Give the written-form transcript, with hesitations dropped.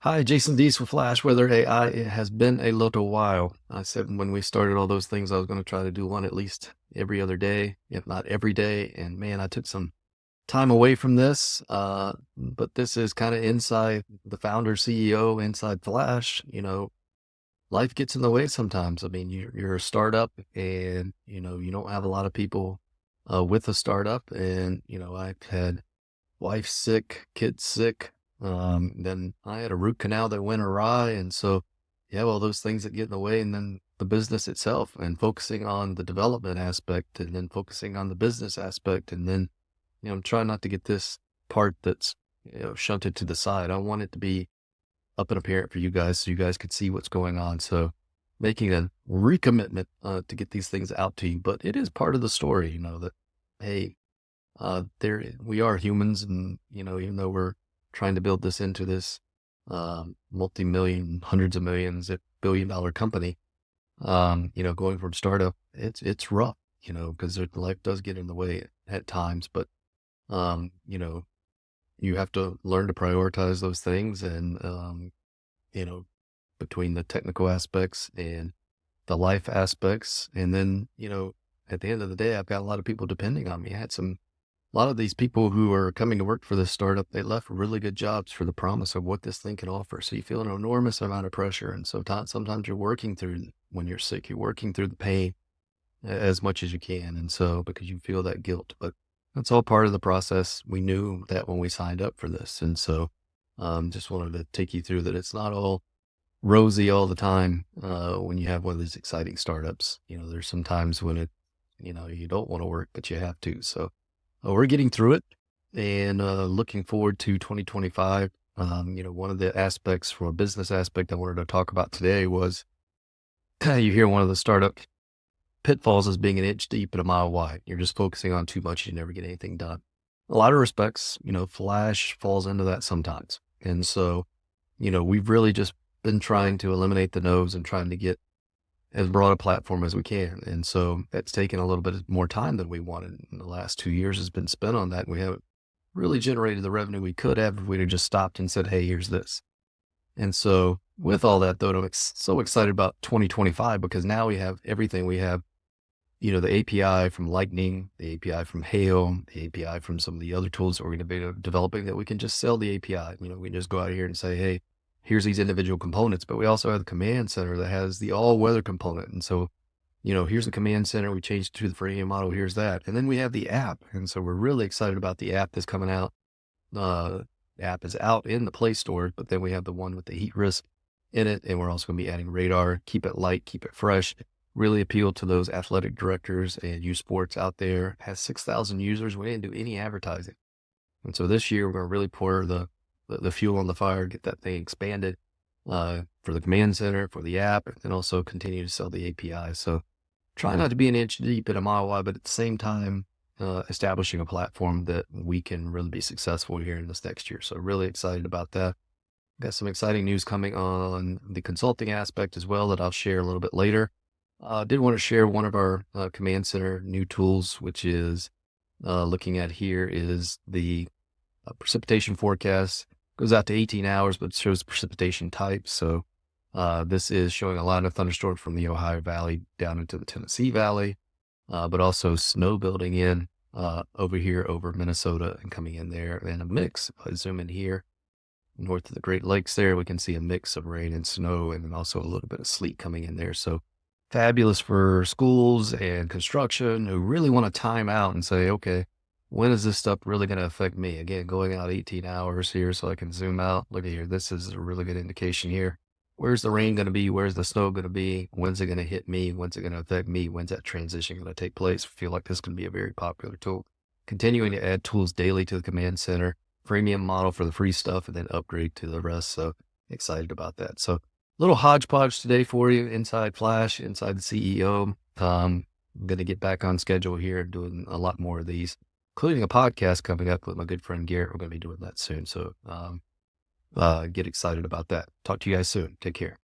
Hi, Jason Dees with Flash Weather AI. It has been a little while. I said when we started all those things, I was going to try to do one at least every other day, if not every day. And man, I took some time away from this. But this is kind of inside the founder, CEO, inside Flash. Life gets in the way sometimes. I mean, you're a startup and, you don't have a lot of people with a startup. And, I've had wife sick, kids sick. Then I had a root canal that went awry. And so, yeah, well, those things that get in the way, and then the business itself, and focusing on the development aspect, and then focusing on the business aspect. And then, try not to get this part that's, shunted to the side. I want it to be up and apparent for you guys so you guys could see what's going on. So making a recommitment to get these things out to you, but it is part of the story, that, hey, there we are humans, and even though we're trying to build this into this multi-million, hundreds of millions, $1 billion company, going from startup, it's rough, because life does get in the way at times. But um, you know, you have to learn to prioritize those things, and you know, between the technical aspects and the life aspects, and then at the end of the day, I've got a lot of people depending on me. I had a lot of these people who are coming to work for this startup, they left really good jobs for the promise of what this thing can offer. So you feel an enormous amount of pressure. And so sometimes you're working through, when you're sick, you're working through the pain as much as you can. And so, because you feel that guilt, but that's all part of the process. We knew that when we signed up for this. And so, just wanted to take you through that. It's not all rosy all the time. When you have one of these exciting startups, there's some times when you don't want to work, but you have to. So, we're getting through it, and looking forward to 2025. One of the aspects from a business aspect I wanted to talk about today was you hear one of the startup pitfalls as being an inch deep and a mile wide. You're just focusing on too much. You never get anything done. A lot of respects, Flash falls into that sometimes. And so, we've really just been trying to eliminate the no's and trying to get as broad a platform as we can. And so that's taken a little bit more time than we wanted. And the last 2 years has been spent on that. We haven't really generated the revenue we could have if we'd have just stopped and said, hey, here's this. And so with all that, though, I'm so excited about 2025, because now we have everything. We have, the API from Lightning, the API from Hail, the API from some of the other tools that we're going to be developing, that we can just sell the API. We can just go out here and say, hey, here's these individual components. But we also have the command center that has the all-weather component. And so, here's the command center. We changed it to the freemium model. Here's that. And then we have the app. And so we're really excited about the app that's coming out. The app is out in the Play Store, but then we have the one with the heat risk in it. And we're also going to be adding radar, keep it light, keep it fresh, really appeal to those athletic directors and youth sports out there. It has 6,000 users. We didn't do any advertising. And so this year we're going to really pour the fuel on the fire, get that thing expanded for the command center, for the app, and then also continue to sell the API. So try not to be an inch deep and a mile wide, but at the same time, establishing a platform that we can really be successful here in this next year. So really excited about that. Got some exciting news coming on the consulting aspect as well that I'll share a little bit later. I did want to share one of our command center new tools, which is looking at here is the precipitation forecast. Goes out to 18 hours, but shows precipitation type. So this is showing a lot of thunderstorms from the Ohio Valley down into the Tennessee Valley, but also snow building in over here over Minnesota and coming in there, and a mix. If I zoom in here, north of the Great Lakes there, we can see a mix of rain and snow, and then also a little bit of sleet coming in there. So fabulous for schools and construction who really want to time out and say, okay, when is this stuff really going to affect me? Again, going out 18 hours here so I can zoom out. Look at here. This is a really good indication here. Where's the rain going to be? Where's the snow going to be? When's it going to hit me? When's it going to affect me? When's that transition going to take place? I feel like this can be a very popular tool. Continuing to add tools daily to the command center, freemium model for the free stuff, and then upgrade to the rest. So excited about that. So little hodgepodge today for you inside Flash, inside the CEO. I'm going to get back on schedule here and doing a lot more of these, including a podcast coming up with my good friend Garrett. We're going to be doing that soon. So get excited about that. Talk to you guys soon. Take care.